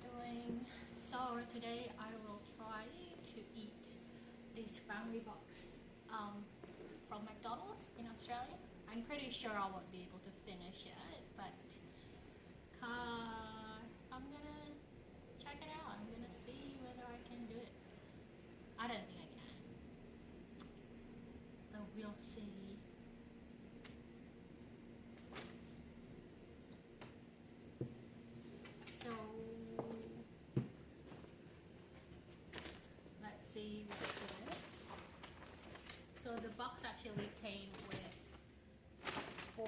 doing. So today I will try to eat this family box from McDonald's in Australia. I'm pretty sure I won't be able to finish it, but I'm gonna check it out. I'm gonna see whether I can do it. I don't think I can, but we'll see. So let's see what's in it. So the box actually came with 4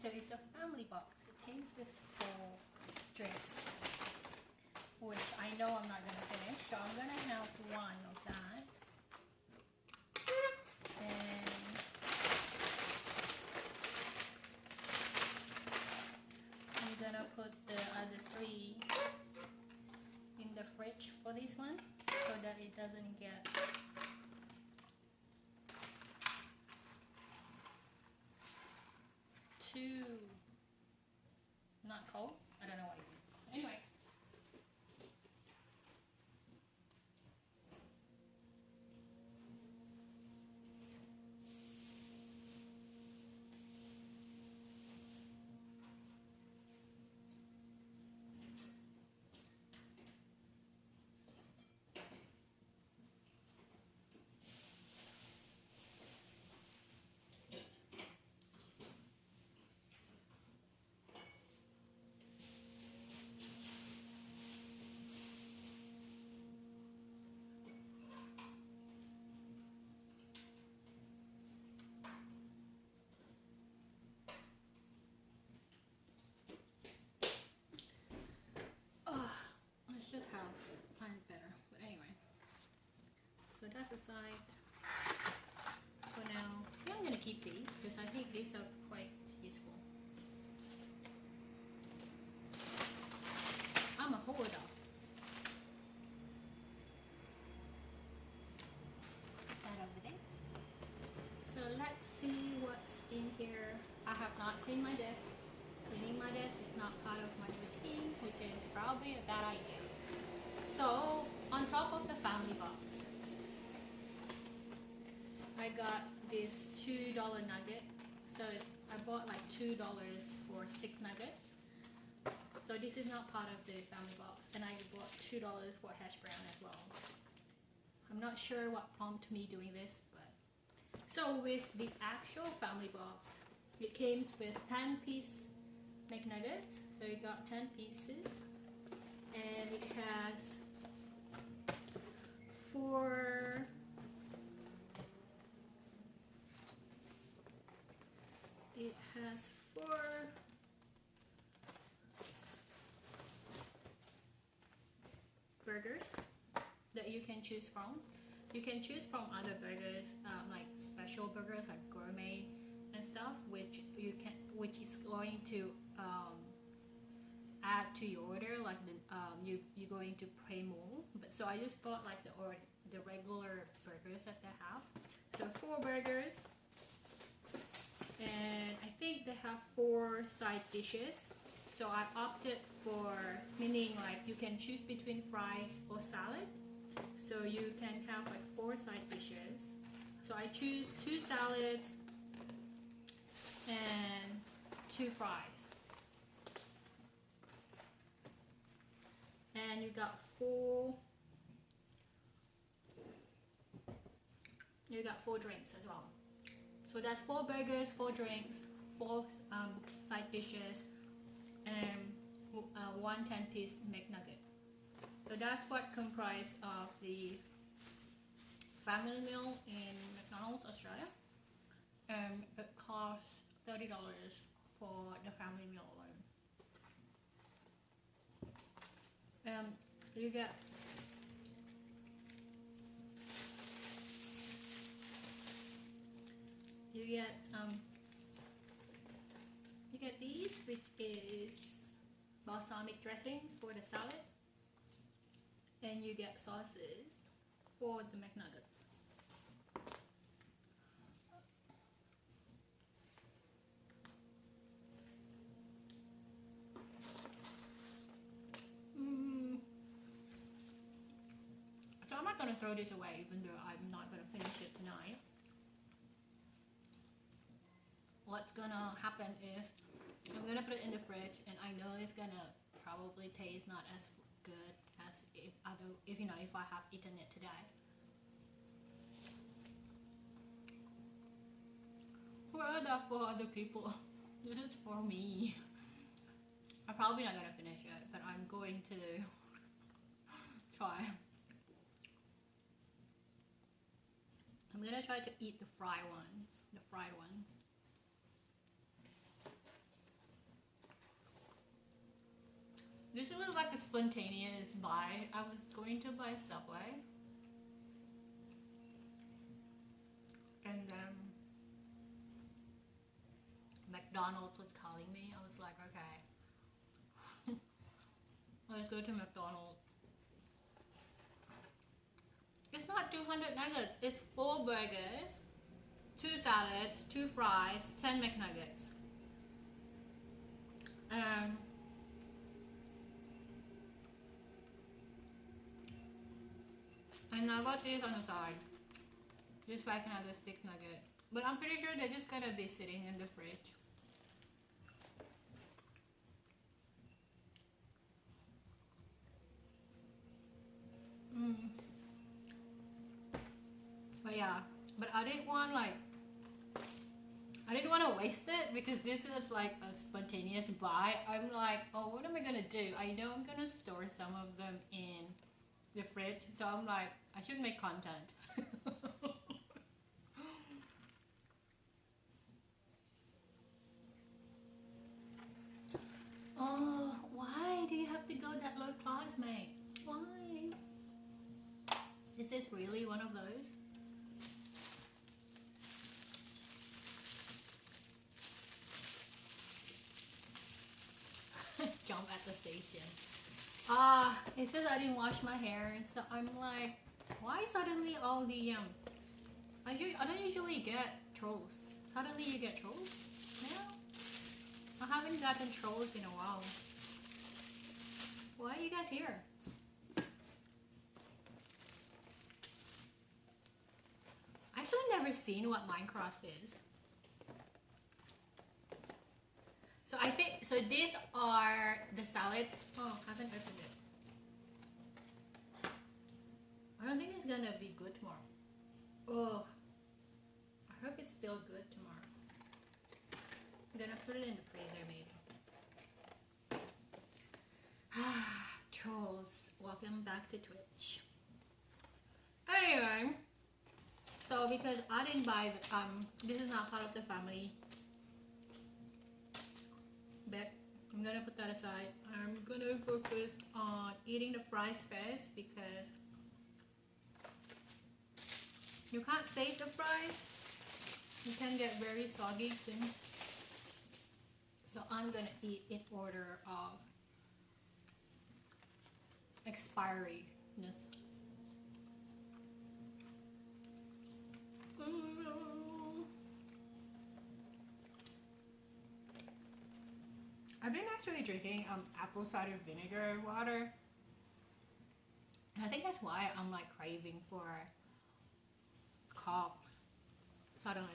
so it's a family box. It came with 4 drinks, which I know I'm not going to finish, so I'm going to have one of that. And I'm going to put the other 3 in the fridge for this one, so that it doesn't get too not cold. I don't know what it is. Anyway. I should have planned better, but anyway. So that's aside for now. I think I'm gonna keep these because I think these are quite useful. I'm a hoarder. Put that over there. So let's see what's in here. I have not cleaned my desk. Cleaning my desk is not part of my routine, which is probably a bad idea. So on top of the family box, I got this $2 nugget. So I bought like $2 for 6 nuggets. So this is not part of the family box, and I bought $2 for hash brown as well. I'm not sure what prompted me doing this, but so with the actual family box, it came with 10-piece McNuggets. So you got 10 pieces, and it has 4 burgers that you can choose from. You can choose from other burgers, like special burgers, like gourmet and stuff, which is going to add to your order, like you're going to pay more. But so I just bought like the regular burgers that they have. So 4 burgers, and I think they have 4 side dishes. So I opted for, meaning like you can choose between fries or salad. So you can have like 4 side dishes. So I choose 2 salads and 2 fries. And you got 4 drinks as well. So that's 4 burgers, 4 drinks, 4 side dishes, and 1 10-piece McNugget. So that's what comprised of the family meal in McDonald's Australia, and it costs $30 for the family meal alone. You get these, which is balsamic dressing for the salad, and you get sauces for the McNuggets. So I'm not gonna throw this away, even though I'm not gonna finish it tonight. What's gonna happen is I'm gonna put it in the fridge, and I know it's gonna probably taste not as good as if you know, if I have eaten it today. Well, that for other people. This is for me. I'm probably not gonna finish it, but I'm going to try. I'm gonna try to eat the fried ones. This was like a spontaneous buy. I was going to buy Subway, and then McDonald's was calling me. I was like, okay, let's go to McDonald's. It's not 200 nuggets. It's 4 burgers, 2 salads, 2 fries, 10 McNuggets. And I bought this on the side, just so I can have the stick nugget. But I'm pretty sure they're just gonna be sitting in the fridge. But yeah, but I didn't want to waste it, because this is like a spontaneous buy. I'm like, oh, what am I gonna do? I know I'm gonna store some of them in the fridge, so I'm like, I should make content. Oh, why do you have to go that low class, mate? Why? Is this really one of those? Jump at the station. It's just I didn't wash my hair, so I'm like, why suddenly all the I don't usually get trolls. Suddenly you get trolls? Yeah. I haven't gotten trolls in a while. Why are you guys here? I actually never seen what Minecraft is. So I think, so these are the salads. Oh, I haven't opened it. I don't think it's gonna be good tomorrow. Oh, I hope it's still good tomorrow. I'm gonna put it in the freezer maybe. Trolls, welcome back to Twitch. Anyway, so because I didn't buy the, this is not part of the family, but I'm gonna put that aside. I'm gonna focus on eating the fries first, because you can't save the fries. You can get very soggy soon. So I'm gonna eat in order of expiriness. I've been actually drinking apple cider vinegar water, and I think that's why I'm like craving for cough. I don't know.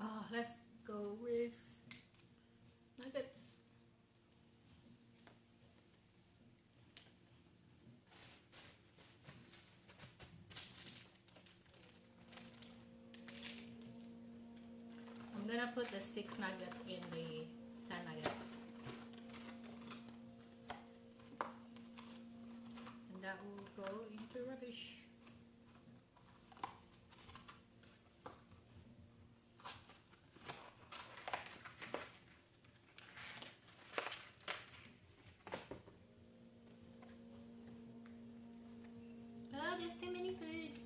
Oh, let's go with nuggets. I'm gonna put the 6 nuggets in the 10 nuggets. And that will go into rubbish. Oh, there's too many food.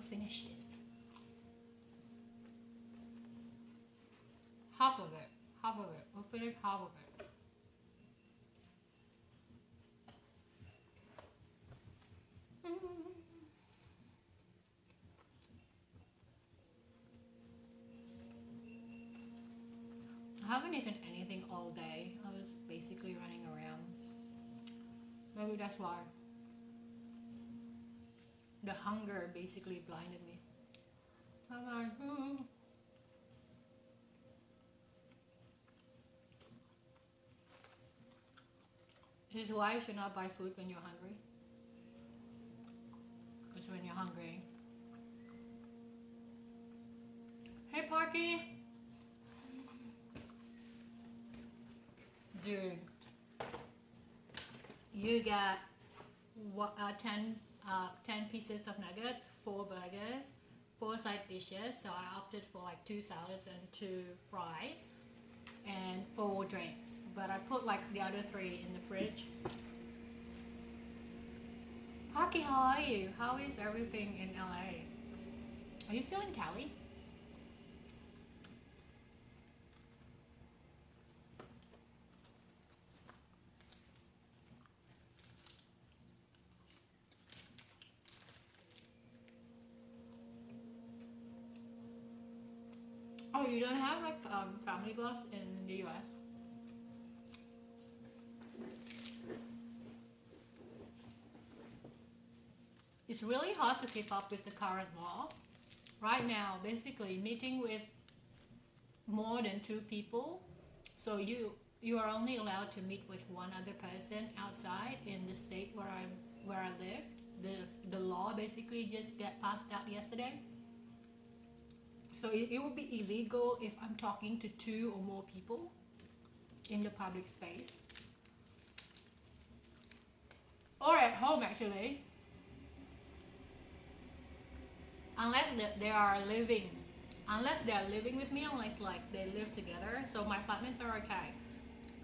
finish this. Half of it. Half of it. We'll finish half of it. I haven't eaten anything all day. I was basically running around. Maybe that's why. The hunger basically blinded me. I'm like, This is why you should not buy food when you're hungry. Because when you're hungry. Hey Parky! Dude, you got 10 pieces of nuggets, 4 burgers, 4 side dishes. So I opted for like 2 salads and 2 fries and 4 drinks. But I put like the other 3 in the fridge. Parky, how are you? How is everything in LA? Are you still in Cali? Oh, you don't have like family boss in the US? It's really hard to keep up with the current law. Right now, basically meeting with more than 2 people. So you are only allowed to meet with 1 other person outside in the state where I lived. The law basically just got passed out yesterday. So it would be illegal if I'm talking to 2 or more people in the public space. Or at home actually. Unless they are living with me, unless like they live together. So my flatmates are okay.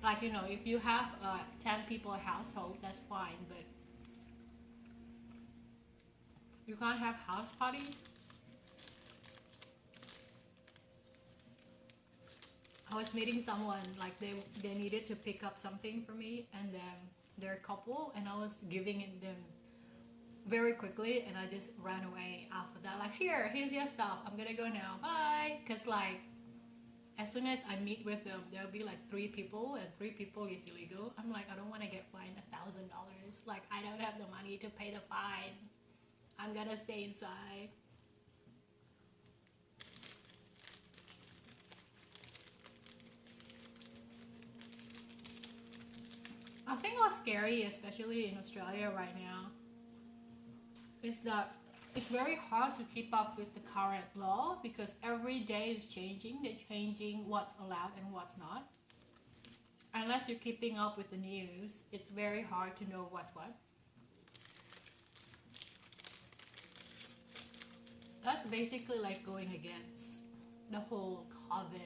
Like, you know, if you have a 10 people household, that's fine, but you can't have house parties. I was meeting someone, like they needed to pick up something for me, and then they're a couple, and I was giving it them very quickly, and I just ran away after that. Like, here's your stuff. I'm gonna go now. Bye. Cause like, as soon as I meet with them, there'll be like 3 people, and 3 people is illegal. I'm like, I don't want to get fined $1,000. Like, I don't have the money to pay the fine. I'm gonna stay inside. I think what's scary, especially in Australia right now, is that it's very hard to keep up with the current law because every day is changing. They're changing what's allowed and what's not. Unless you're keeping up with the news, it's very hard to know what's what. That's basically like going against the whole COVID.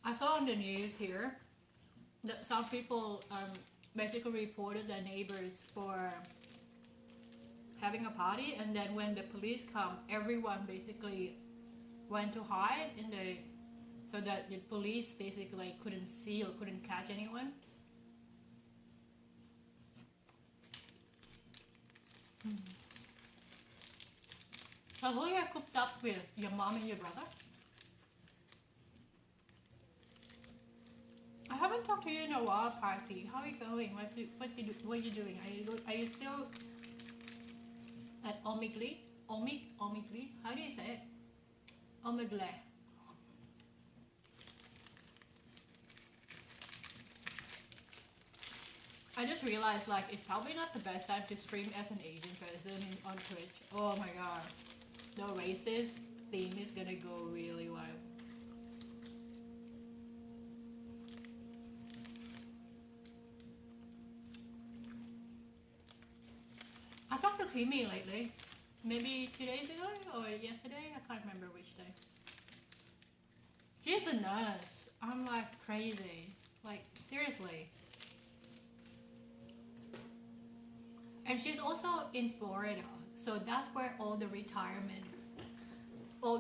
I saw on the news here that some people basically reported their neighbors for having a party, and then when the police come, everyone basically went to hide so that the police basically couldn't see or couldn't catch anyone. So who you cooked up with? Your mom and your brother? I haven't talked to you in a while, Parky. How are you going? What are you doing? Are you still at Omigli? Omigli? How do you say it? Omegle. I just realized like it's probably not the best time to stream as an Asian person on Twitch. Oh my god. The racist theme is gonna go really wild. I talked to Timmy lately. Maybe 2 days ago or yesterday? I can't remember which day. She's a nurse. I'm like crazy. Like seriously. And she's also in Florida. So that's where all the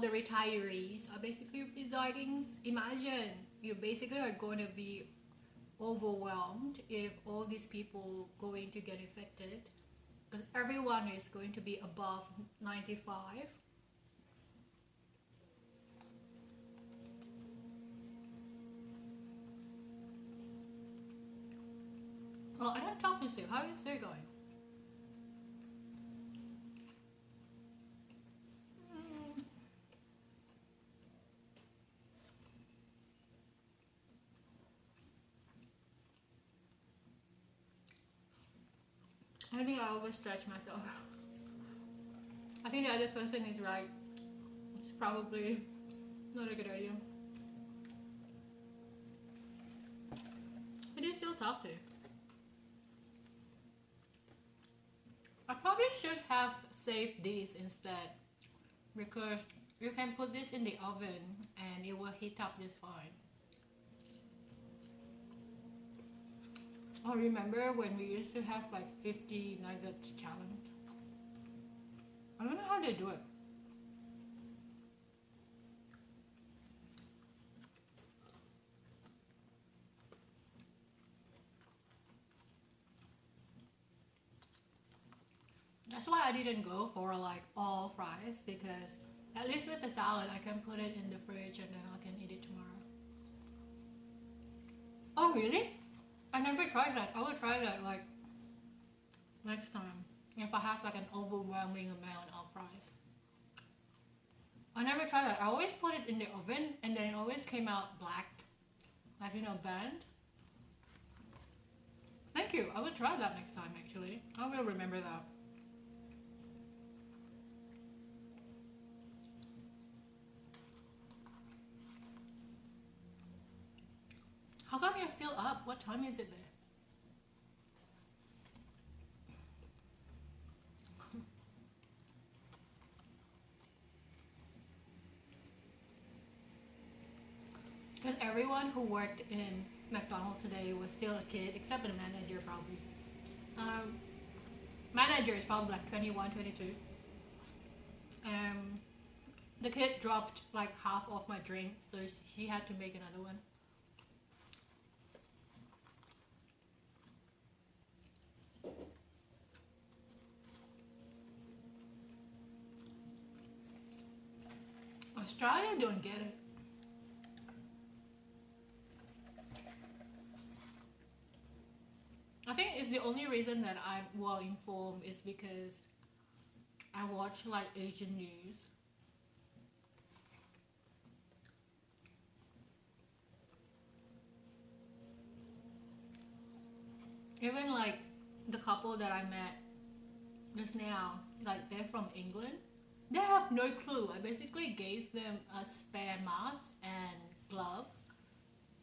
retirees are basically residing. Imagine you basically are going to be overwhelmed if all these people going to get infected, because everyone is going to be above 95. Well, I don't talk to Sue. How is Sue going? I think I always stretch myself. I think the other person is right. It's probably not a good idea. Who do you still talk to? I probably should have saved these instead, because you can put this in the oven and it will heat up just fine. Oh, remember when we used to have like 50 nuggets challenge? I don't know how they do it. That's why I didn't go for like all fries, because at least with the salad I can put it in the fridge and then I can eat it tomorrow. Oh really? I never tried that. I will try that like next time if I have like an overwhelming amount of fries. I never tried that. I always put it in the oven and then it always came out black, like, you know, burnt. Thank you. I will try that next time actually. I will remember that. How come you're still up? What time is it there? Because everyone who worked in McDonald's today was still a kid, except for the manager probably. Manager is probably like 21, 22. The kid dropped like half of my drink, so she had to make another one. Australia don't get it. I think it's the only reason that I'm well informed is because I watch like Asian news. Even like the couple that I met just now, like they're from England. They have no clue. I basically gave them a spare mask and gloves.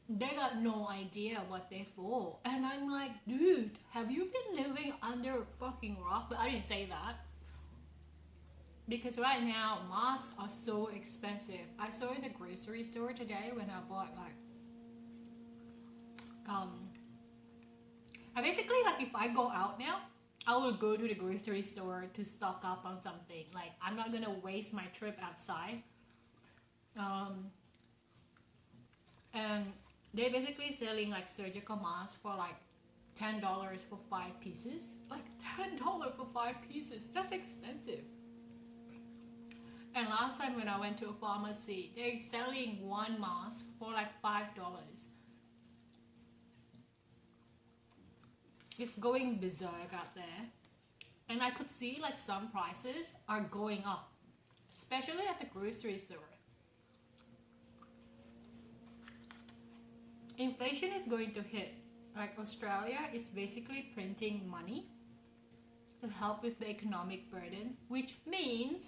They got no idea what they're for. And I'm like, dude, have you been living under a fucking rock? But I didn't say that. Because right now, masks are so expensive. I saw in the grocery store today when I bought like... I basically, like, if I go out now, I will go to the grocery store to stock up on something. Like, I'm not gonna waste my trip outside. And they're basically selling like surgical masks for like $10 for 5 pieces. Like $10 for 5 pieces. That's expensive. And last time when I went to a pharmacy, they're selling one mask for like $5. It's going berserk out there. And I could see like some prices are going up, especially at the grocery store. Inflation is going to hit. Like Australia is basically printing money to help with the economic burden, which means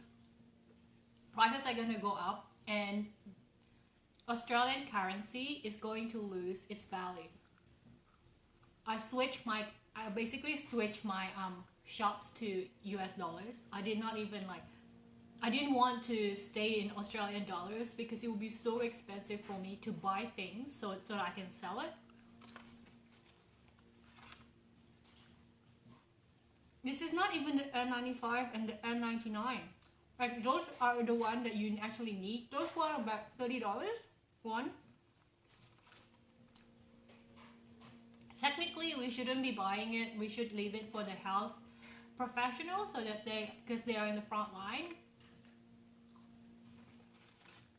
prices are going to go up and Australian currency is going to lose its value. I basically switched my shops to US dollars. I did not even like I didn't want to stay in Australian dollars because it would be so expensive for me to buy things so that I can sell it. This is not even the N95 and the N99. Like those are the ones that you actually need. Those were about $30 one. Technically, we shouldn't be buying it. We should leave it for the health professionals so that because they are in the front line.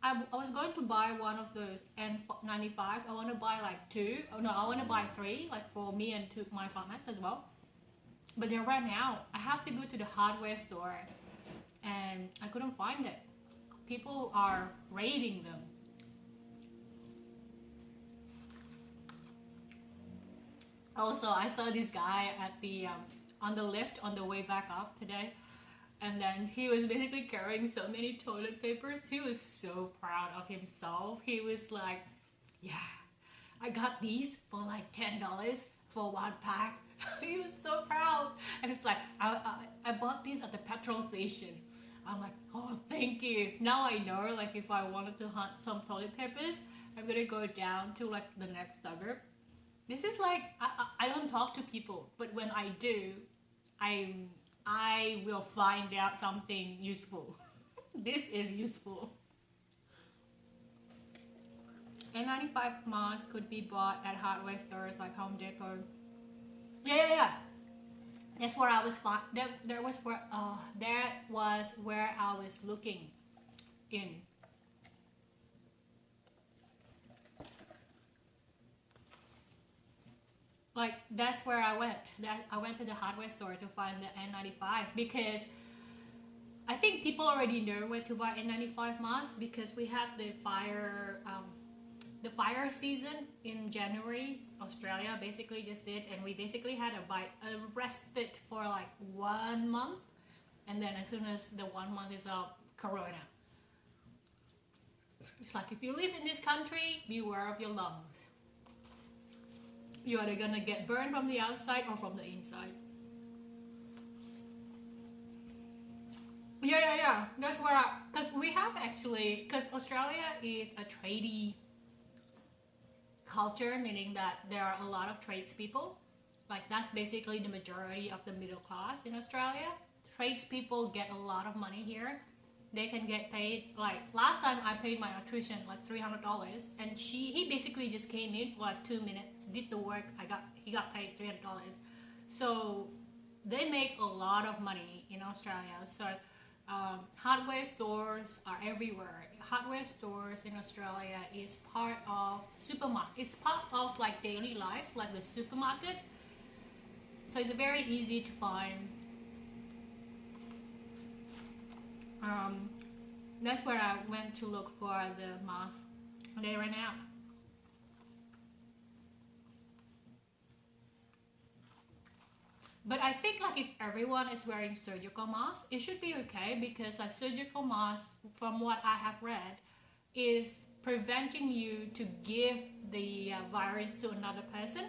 I was going to buy one of those N95. I want to buy like 2. Oh no, I want to buy 3, like for me and to my flatmates as well. But they're right now. I have to go to the hardware store, and I couldn't find it. People are raiding them. Also, I saw this guy at the on the lift on the way back up today. And then he was basically carrying so many toilet papers. He was so proud of himself. He was like, yeah, I got these for like $10 for 1 pack. He was so proud. And it's like, I bought these at the petrol station. I'm like, oh, thank you. Now I know, like if I wanted to hunt some toilet papers, I'm gonna go down to like the next suburb. This is like, I don't talk to people, but when I do, I will find out something useful. This is useful. N95 masks could be bought at hardware stores like Home Depot. Yeah. That's where I was. That was where I was looking in. Like that's where I went. I went to the hardware store to find the N95 because I think people already know where to buy N95 masks because we had the fire season in January. Australia basically just did, and we basically had a respite for like 1 month, and then as soon as the 1 month is up, Corona. It's like if you live in this country, beware of your lungs. You're either gonna get burned from the outside or from the inside. Yeah. That's where because we have actually, because Australia is a tradie culture, meaning that there are a lot of tradespeople. Like that's basically the majority of the middle class in Australia. Tradespeople get a lot of money here. They can get paid, like last time I paid my electrician like $300, and he basically just came in for like 2 minutes, did the work. He got paid $300. So they make a lot of money in Australia. So hardware stores are everywhere. Hardware stores in Australia is part of supermarket. It's part of like daily life, like the supermarket. So it's very easy to find. That's where I went to look for the mask. They ran out. But I think like if everyone is wearing surgical masks, it should be okay because like surgical masks, from what I have read, is preventing you to give the virus to another person.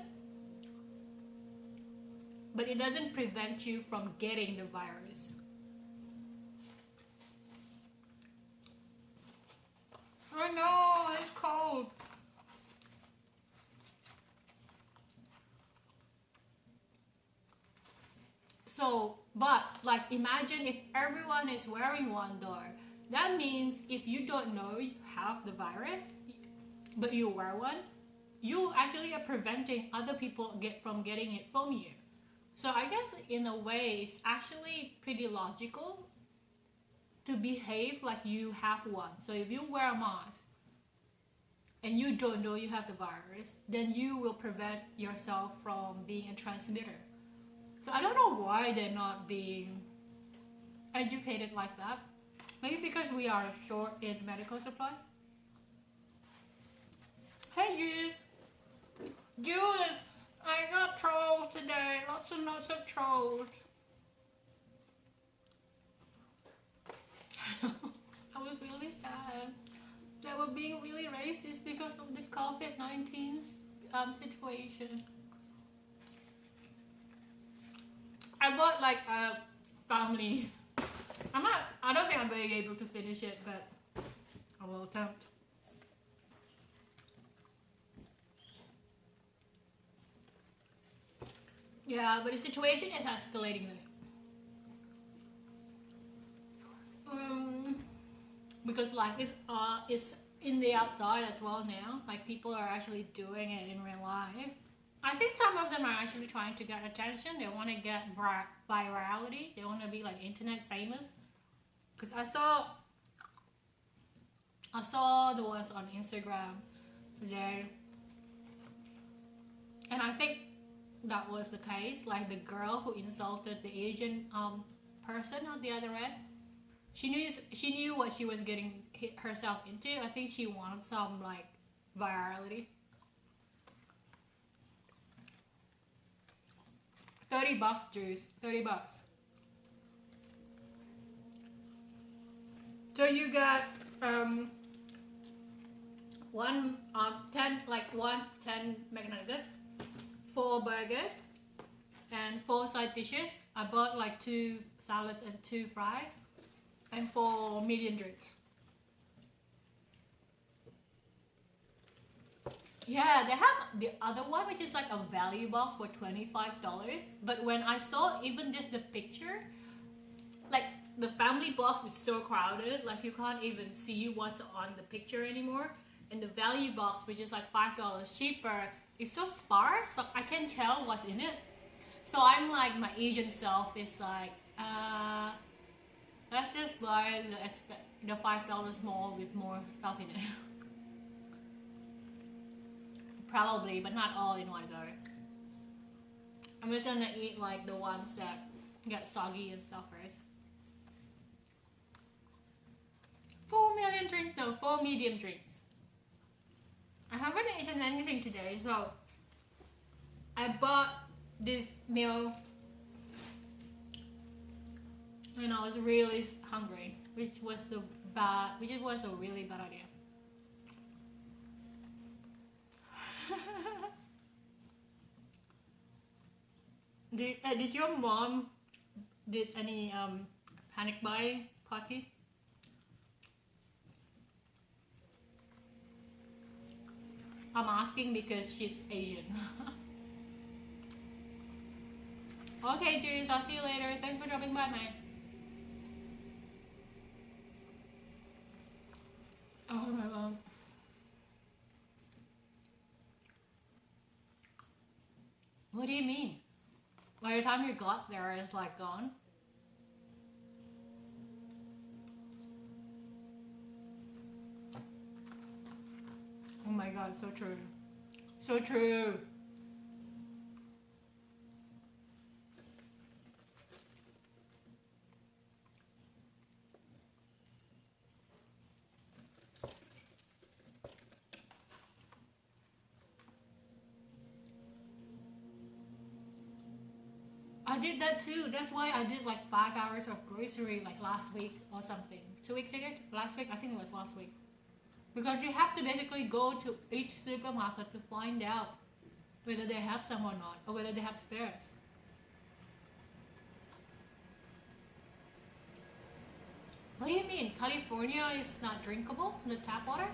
But it doesn't prevent you from getting the virus. I know, it's cold. So, but like imagine if everyone is wearing one though. That means if you don't know you have the virus, but you wear one, you actually are preventing other people from getting it from you. So I guess in a way it's actually pretty logical to behave like you have one. So if you wear a mask and you don't know you have the virus, then you will prevent yourself from being a transmitter. So I don't know why they're not being educated like that. Maybe because we are short in medical supply. Hey Judith, I got trolls today. Lots and lots of trolls. I was really sad. They were being really racist because of the COVID-19 situation. I bought like a family I don't think I'm being able to finish it, but I will attempt. Yeah, but the situation is escalating there. Because like it's in the outside as well now. Like people are actually doing it in real life. I think some of them are actually trying to get attention. They want to get virality. They want to be like internet famous. Because I saw the ones on Instagram today, and I think that was the case. Like the girl who insulted the Asian person on the other end. She knew what she was getting herself into. I think she wanted some like virality. $30 juice. $30. So you got 10 McNuggets, 4 burgers, and 4 side dishes. I bought like 2 salads and 2 fries, and 4 medium drinks. Yeah, they have the other one, which is like a value box for $25. But when I saw even just the picture, like the family box is so crowded, like you can't even see what's on the picture anymore. And the value box, which is like $5 cheaper, is so sparse, so I can't tell what's in it. So I'm like, my Asian self is like, let's just buy the $5 more with more stuff in it. Probably, but not all in one go. I'm just gonna eat like the ones that get soggy and stuff first. 4 million drinks, no, 4 medium drinks. I haven't eaten anything today, so I bought this meal when I was really hungry, which was a really bad idea. Did your mom did any panic buying party? I'm asking because she's Asian. Okay, Juice, I'll see you later. Thanks for dropping by, man. Oh my god. What do you mean? By the time you got there, it's like gone? Oh my god, so true. So true. I did that too. That's why I did like 5 hours of grocery like last week or something. 2 weeks ago? Last week? I think it was last week. Because you have to basically go to each supermarket to find out whether they have some or not, or whether they have spares. What do you mean? California is not drinkable? The tap water?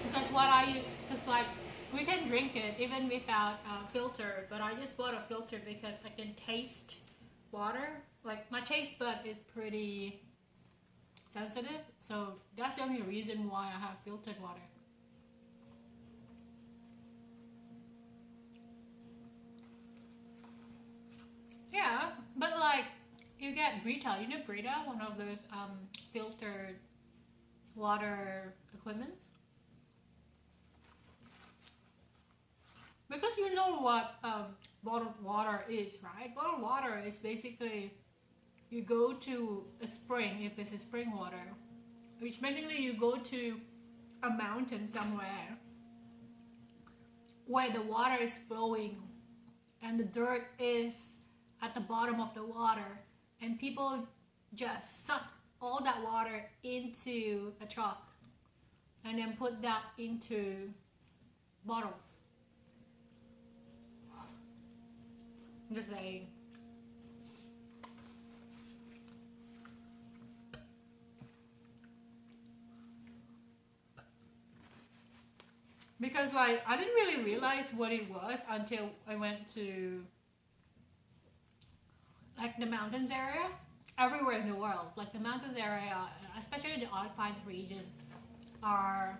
Because because like we can drink it even without filter, but I just bought a filter because I can taste water. Like my taste bud is pretty sensitive, so that's the only reason why I have filtered water. Yeah, but like you get Brita, you know Brita, one of those filtered water equipments. Because you know what bottled water is, right? Bottled water is basically you go to a spring, if it's a spring water, which basically you go to a mountain somewhere where the water is flowing and the dirt is at the bottom of the water, and people just suck all that water into a truck and then put that into bottles. Just saying. Because like I didn't really realize what it was until I went to like the mountains area. Everywhere in the world, like the mountains area, especially the Alpines region, are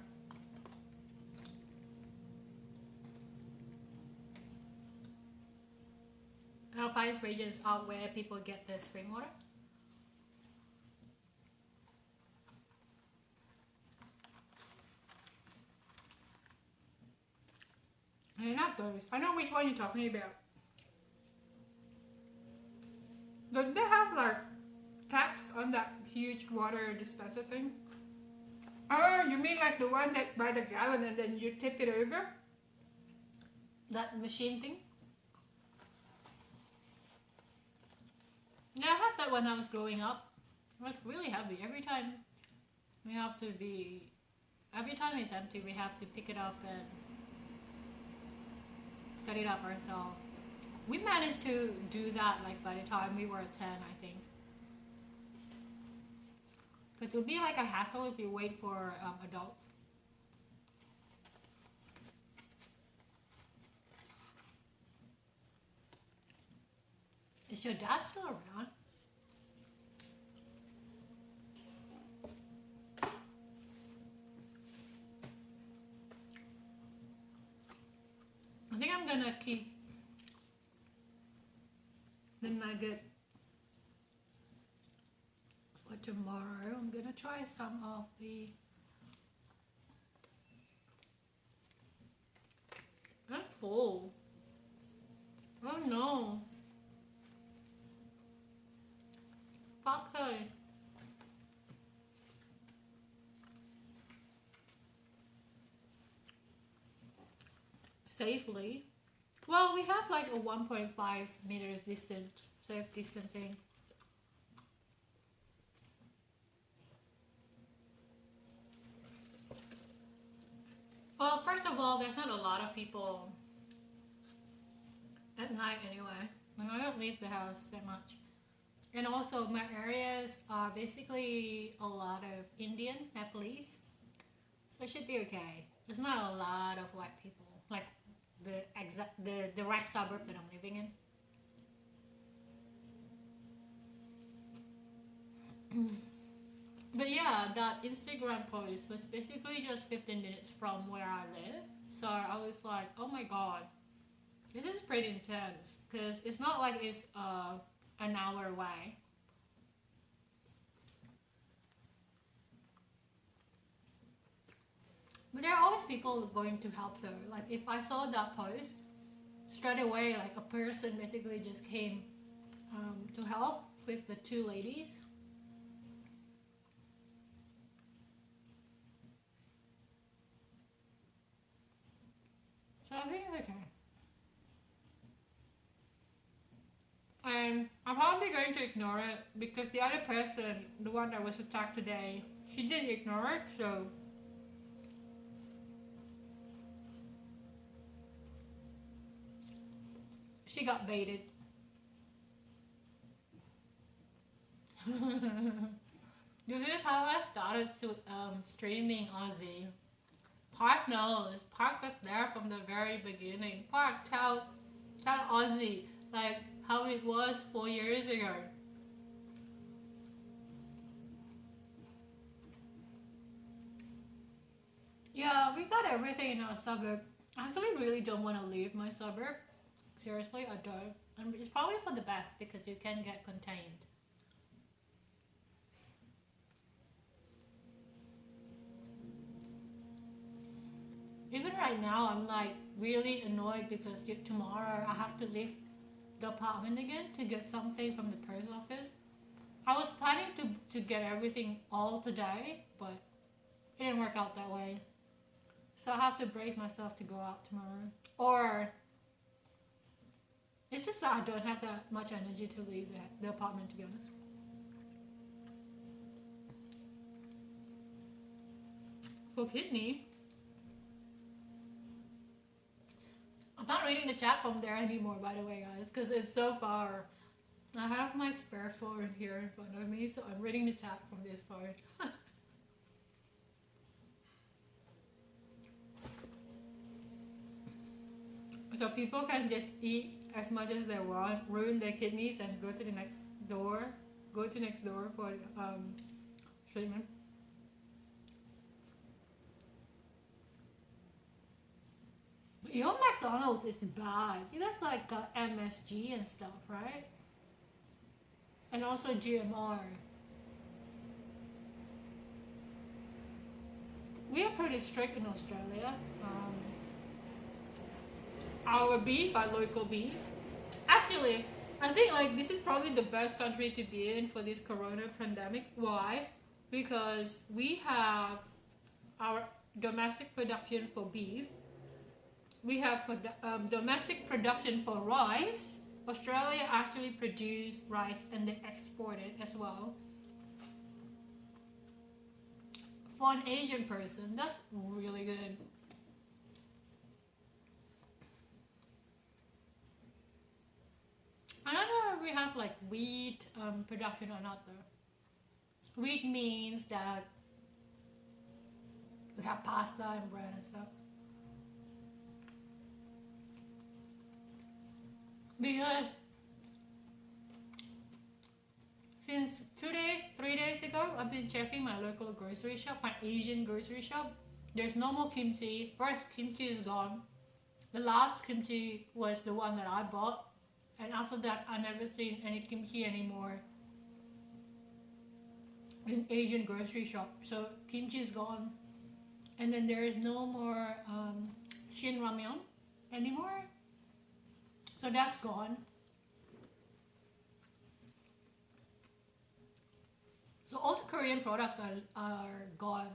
Alpines regions are where people get the spring water. And not those. I know which one you're talking about. Don't they have like taps on that huge water dispenser thing? Oh, you mean like the one that by the gallon and then you tip it over? That machine thing? Yeah, I had that when I was growing up. It was really heavy. Every time it's empty, we have to pick it up and set it up ourselves. We managed to do that like by the time we were 10, I think. Because it would be like a hassle if you wait for adults. Is your dad still around? I think I'm gonna keep the nugget for tomorrow. I'm gonna try some of the I'm full. Oh no. Okay. Safely. Well, we have like a 1.5 meters distance, safe distancing. Well, first of all, there's not a lot of people at night anyway, and I don't leave the house that much. And also, my areas are basically a lot of Indian, Nepalese, so it should be okay. There's not a lot of white people, like the direct suburb that I'm living in. But yeah, that Instagram post was basically just 15 minutes from where I live. So I was like, oh my god, this is pretty intense. Because it's not like it's an hour away. But there are always people going to help though. Like if I saw that post, straight away like a person basically just came to help with the two ladies. So I think it's okay. And I'm probably going to ignore it because the other person, the one that was attacked today, she didn't ignore it, so she got baited. This is how I started to streaming Aussie. Park knows. Park was there from the very beginning. Park, tell Aussie like how it was 4 years ago. Yeah, we got everything in our suburb. I actually really don't want to leave my suburb. Seriously, I don't. And it's probably for the best because you can get contained. Even right now, I'm like really annoyed because tomorrow I have to leave the apartment again to get something from the post office. I was planning to get everything all today, but it didn't work out that way. So I have to brave myself to go out tomorrow. Or it's just that I don't have that much energy to leave the apartment, to be honest. For kidney, I'm not reading the chat from there anymore, by the way, guys, because it's so far. I have my spare phone here in front of me, so I'm reading the chat from this phone. So people can just eat as much as they want, ruin their kidneys, and go to the next door. Go to next door for treatment. But your McDonald's is bad. You guys like MSG and stuff, right? And also GMR. We are pretty strict in Australia. Our beef, our local beef. Actually, I think like this is probably the best country to be in for this corona pandemic. Why? Because we have our domestic production for beef. We have domestic production for rice. Australia actually produce rice and they export it as well. For an Asian person, that's really good. I don't know if we have like wheat production or not though. Wheat means that we have pasta and bread and stuff. Because since 3 days ago, I've been checking my local grocery shop, my Asian grocery shop. There's no more kimchi. First kimchi is gone. The last kimchi was the one that I bought. And after that, I never seen any kimchi anymore in Asian grocery shop. So kimchi is gone. And then there is no more Shin ramyeon anymore. So that's gone. So all the Korean products are gone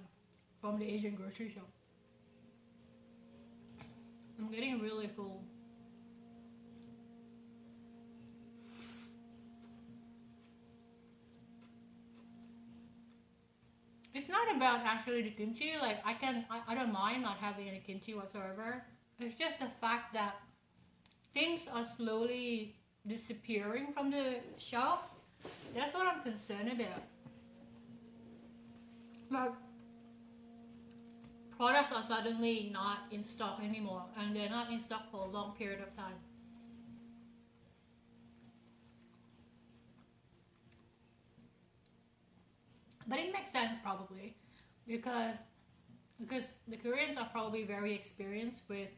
from the Asian grocery shop. I'm getting really full. It's not about actually the kimchi. Like I don't mind not having any kimchi whatsoever. It's just the fact that things are slowly disappearing from the shelf. That's what I'm concerned about. Like products are suddenly not in stock anymore, and they're not in stock for a long period of time. But it makes sense probably because the Koreans are probably very experienced with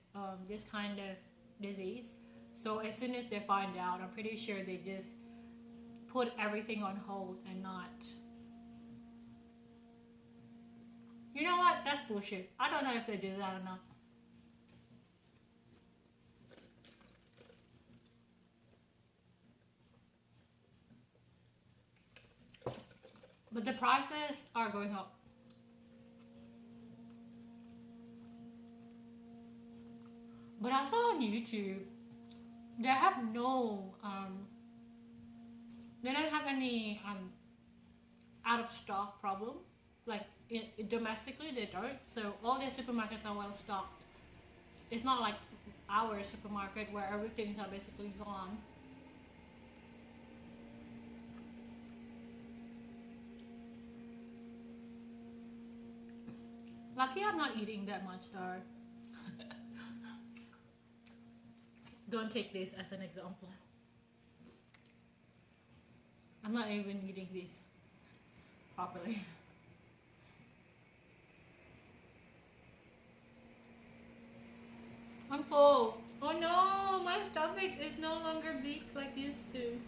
this kind of disease. So as soon as they find out, I'm pretty sure they just put everything on hold and not. You know what? That's bullshit. I don't know if they do that or not. But the prices are going up. But I saw on YouTube, they have no, they don't have any out of stock problem. Like domestically, they don't. So all their supermarkets are well stocked. It's not like our supermarket where everything's are basically gone. Lucky I'm not eating that much though. Don't take this as an example. I'm not even eating this properly. I'm full. Oh no, my stomach is no longer big like used to.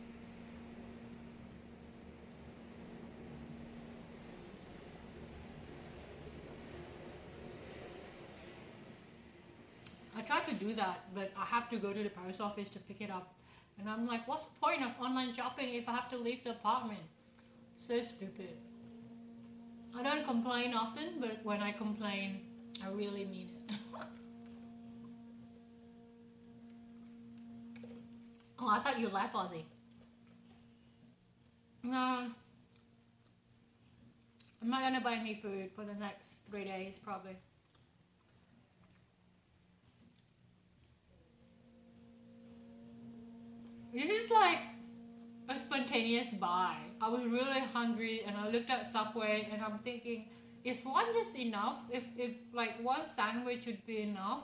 I tried to do that, but I have to go to the post office to pick it up. And I'm like, what's the point of online shopping if I have to leave the apartment? So stupid. I don't complain often, but when I complain, I really mean it. Oh, I thought you left, Ozzy. No. I'm not gonna buy any food for the next 3 days, probably. This is like a spontaneous buy. I was really hungry and I looked at Subway and I'm thinking, is one just enough? If like one sandwich would be enough.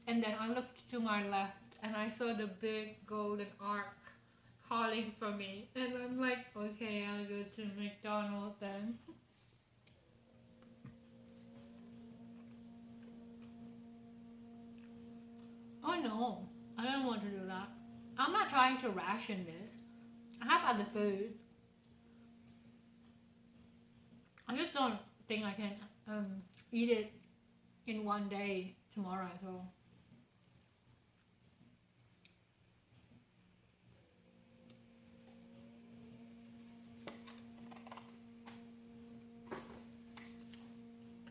And then I looked to my left and I saw the big golden arc calling for me. And I'm like, okay, I'll go to McDonald's then. Oh no, I don't want to do that. I'm not trying to ration this. I have other food. I just don't think I can eat it in one day tomorrow, so.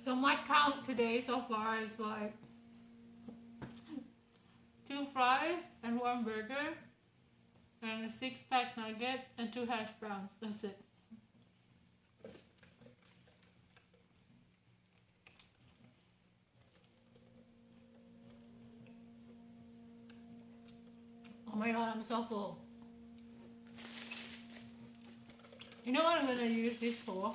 So my count today so far is like 2 fries and 1 burger and a 6-pack nugget and 2 hash browns. That's it. Oh my god, I'm so full. You know what I'm gonna use this for?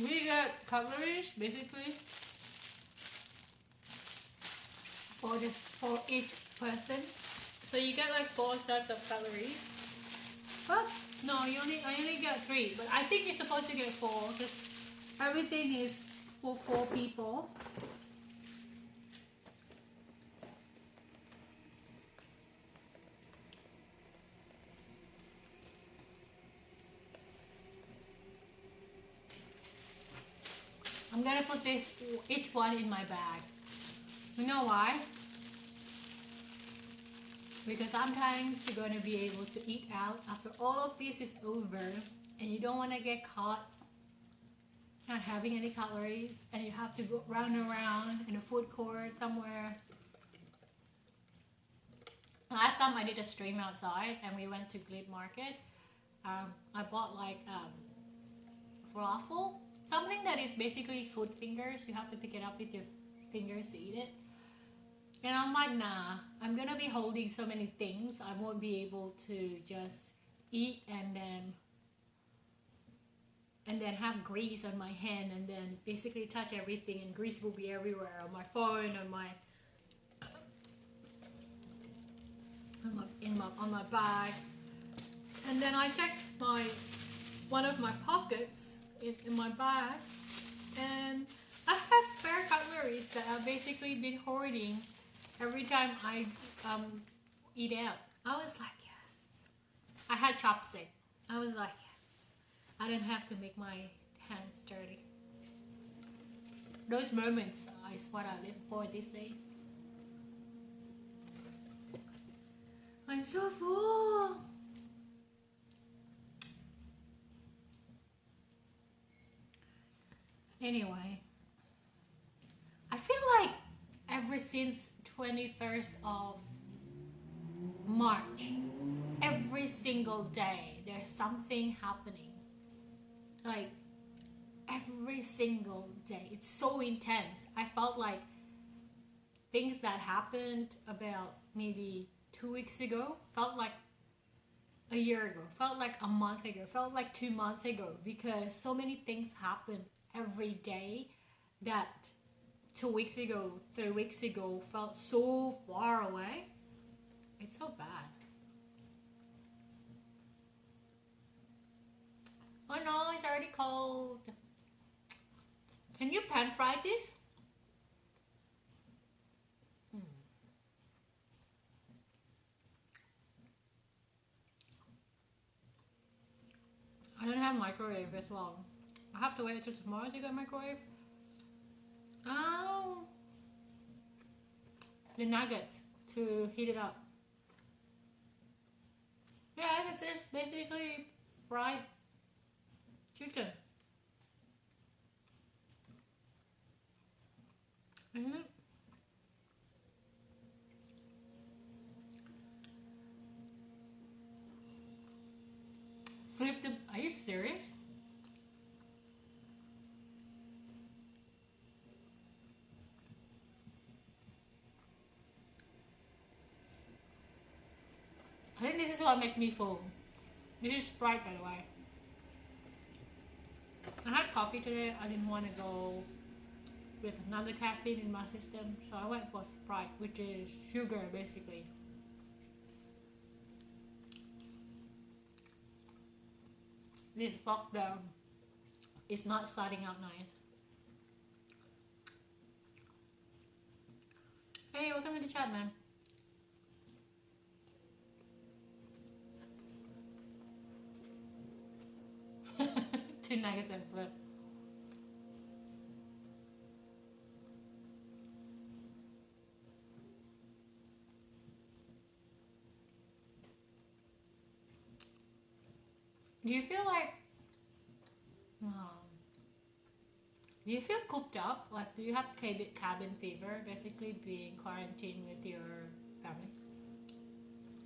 We get cutleries basically for each person. So you get like 4 sets of cutleries. But no, I only get 3. But I think you're supposed to get 4 because everything is for 4 people. I'm gonna put each one in my bag. You know why? Because sometimes you're gonna be able to eat out after all of this is over and you don't wanna get caught not having any calories and you have to go round and round in a food court somewhere. Last time I did a stream outside and we went to Glebe Market. I bought like falafel. Something that is basically food fingers. You have to pick it up with your fingers to eat it. And I'm like, nah, I'm gonna be holding so many things. I won't be able to just eat and then have grease on my hand and then basically touch everything and grease will be everywhere on my phone, on my bag. And then I checked one of my pockets in my bag and I have spare cutleries that I've basically been hoarding every time I eat out. I was like, yes. I had chopstick. I was like, yes. I didn't have to make my hands dirty. Those moments is what I live for these days. I'm so full. Anyway, I feel like ever since 21st of March, every single day there's something happening. Like every single day. It's so intense. I felt like things that happened about maybe 2 weeks ago felt like a year ago, felt like a month ago, felt like 2 months ago, because so many things happened every day that 2 weeks ago, 3 weeks ago felt so far away. It's so bad. Oh no, it's already cold. Can you pan fry this? I don't have microwave as well. I have to wait until tomorrow to get microwave. Oh, the nuggets to heat it up. Yeah, this is basically fried chicken. Flip the. Are you serious? I think this is what makes me full. This is Sprite, by the way. I had coffee today. I didn't want to go with another caffeine in my system, so I went for Sprite, which is sugar basically. This lockdown is not starting out nice. Hey, welcome to the chat, man. Two nuggets and flip. Do you feel like do you feel cooped up? Like, do you have cabin fever, basically being quarantined with your family?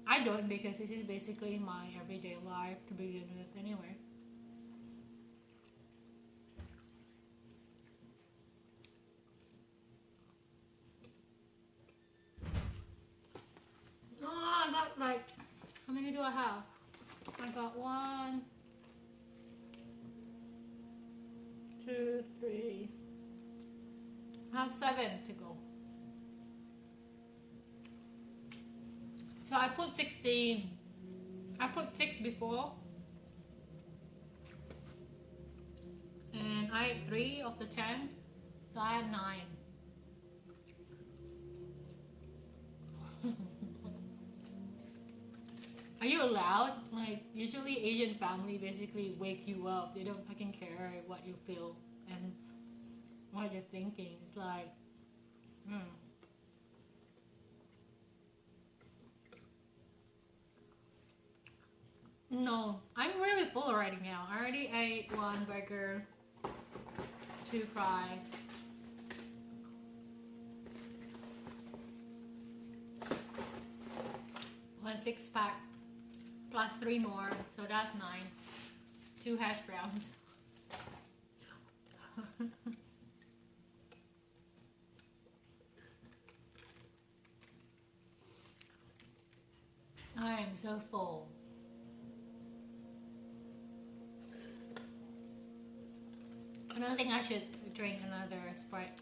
I don't, because this is basically my everyday life to begin with anyway. Oh, I got like, how many do I have? I got 1, 2, 3. I have 7 to go. So I put 16. I put 6 before. And I ate 3 of the 10. So I had 9. Are you allowed? Like, usually Asian family basically wake you up. They don't fucking care what you feel and what you're thinking. It's like, No, I'm really full already now. I already ate 1 burger, 2 fries. One 6-pack. Plus 3 more, so that's 9. 2 hash browns. I am so full. I don't think I should drink another Sprite.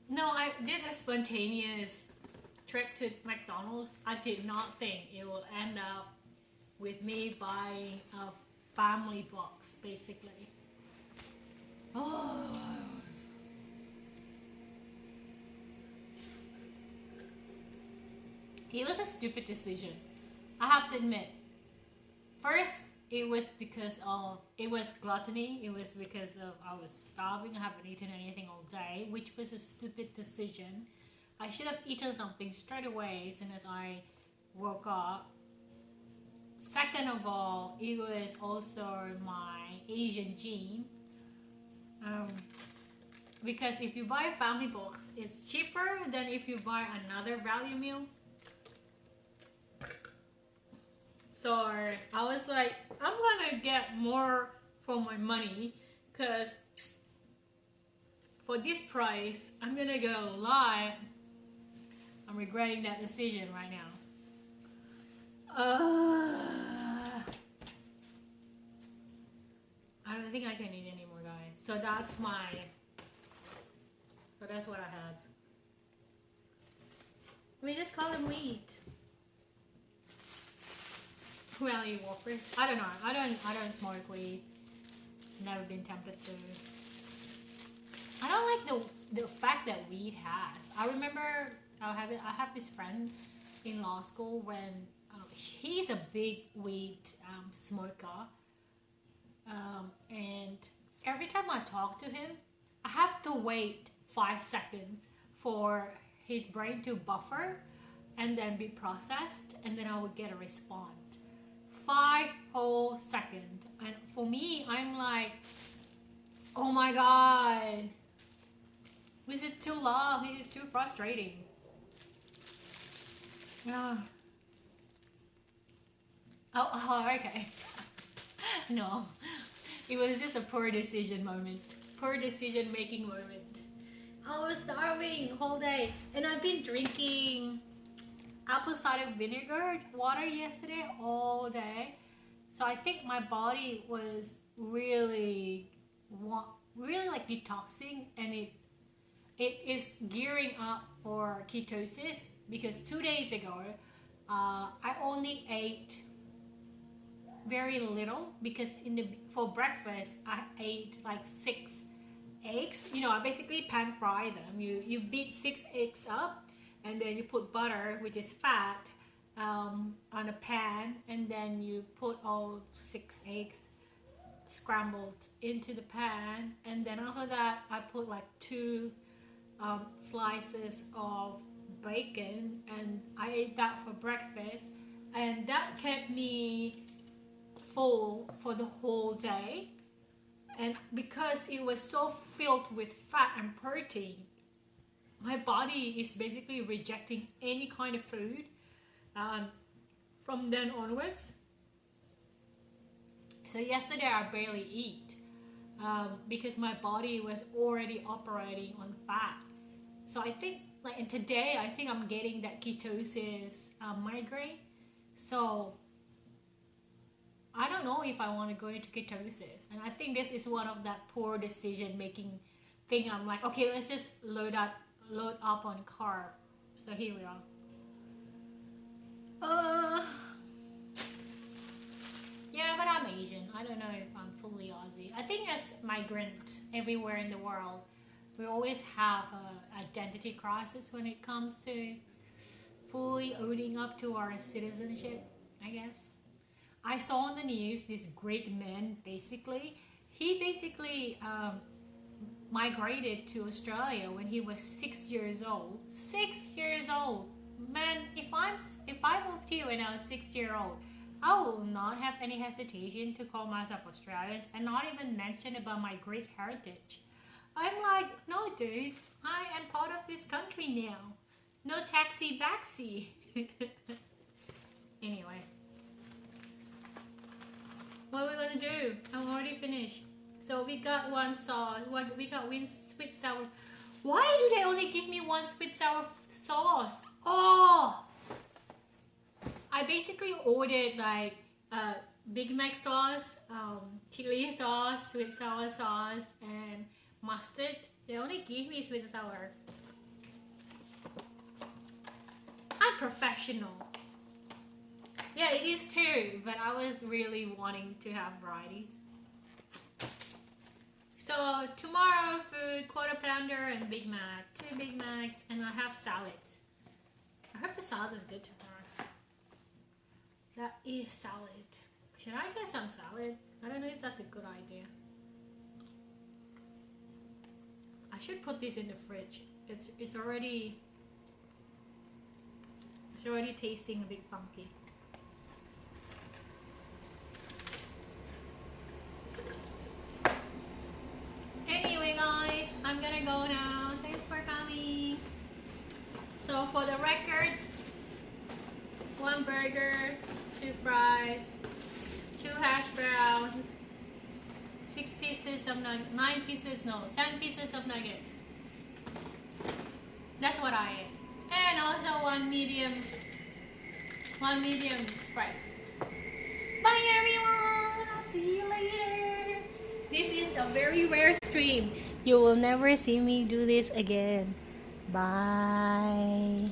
No, I did a spontaneous trip to McDonald's. I did not think it will end up with me buying a family box, basically. Oh. It was a stupid decision, I have to admit. First, it was because of, it was gluttony. It was because of I was starving. I haven't eaten anything all day, which was a stupid decision. I should have eaten something straight away as soon as I woke up. Second of all, it was also my Asian gene. Because if you buy a family box, it's cheaper than if you buy another value meal. So I was like, I'm gonna get more for my money, because for this price, I'm gonna go live. I'm regretting that decision right now. I don't think I can eat anymore, guys. So that's what I had. We just call them wheat. Well, you Walkers. I don't know. I don't smoke weed. Never been tempted to. I don't like the fact that weed has. I remember I have this friend in law school when he's a big weed smoker. And every time I talk to him, I have to wait 5 seconds for his brain to buffer and then be processed, and then I would get a response. 5 whole seconds. And for me, I'm like, oh my god, this is too long, this is too frustrating. Oh, okay. No, it was just a poor decision moment. Poor decision making moment. I was starving whole day, and I've been drinking apple cider vinegar water yesterday all day. So I think my body was really like detoxing, and it is gearing up for ketosis, because 2 days ago I only ate very little, because for breakfast I ate like 6 eggs. You know, I basically pan fry them. You beat 6 eggs up, and then you put butter, which is fat, on a pan, and then you put all 6 eggs scrambled into the pan, and then after that I put like 2 slices of bacon, and I ate that for breakfast, and that kept me full for the whole day. And because it was so filled with fat and protein, my body is basically rejecting any kind of food from then onwards. So yesterday I barely eat because my body was already operating on fat. So I think, like, and today I think I'm getting that ketosis migraine. So I don't know if I want to go into ketosis, and I think this is one of that poor decision making thing. I'm like, okay, let's just load up on carb. So here we are. Yeah, but I'm Asian. I don't know if I'm fully Aussie. I think as migrant everywhere in the world, we always have an identity crisis when it comes to fully owning up to our citizenship, I guess. I saw on the news this great man, he basically migrated to Australia when he was 6 years old. 6 years old! Man, if I moved here when I was 6 years old, I will not have any hesitation to call myself Australian and not even mention about my great heritage. I'm like, no dude, I am part of this country now. No taxi backsy. Anyway. What are we gonna do? I'm already finished. So we got one sauce. We got one sweet sour. Why do they only give me one sweet sour sauce? Oh! I basically ordered like Big Mac sauce, chili sauce, sweet sour sauce, and mustard. They only give me sweet and sour. I'm professional. Yeah, it is too, but I was really wanting to have varieties. So tomorrow food, quarter pounder and Big Mac, 2 Big Macs, and I have salad. I hope the salad is good tomorrow. That is salad. Should I get some salad? I don't know if that's a good idea. I should put this in the fridge. It's already tasting a bit funky. Anyway guys, I'm gonna go now. Thanks for coming. So for the record, 1 burger, 2 fries, 2 hash browns, 6 pieces of nuggets, 10 pieces of nuggets. That's what I ate. And also one medium Sprite. Bye everyone, I'll see you later. This is a very rare stream. You will never see me do this again. Bye.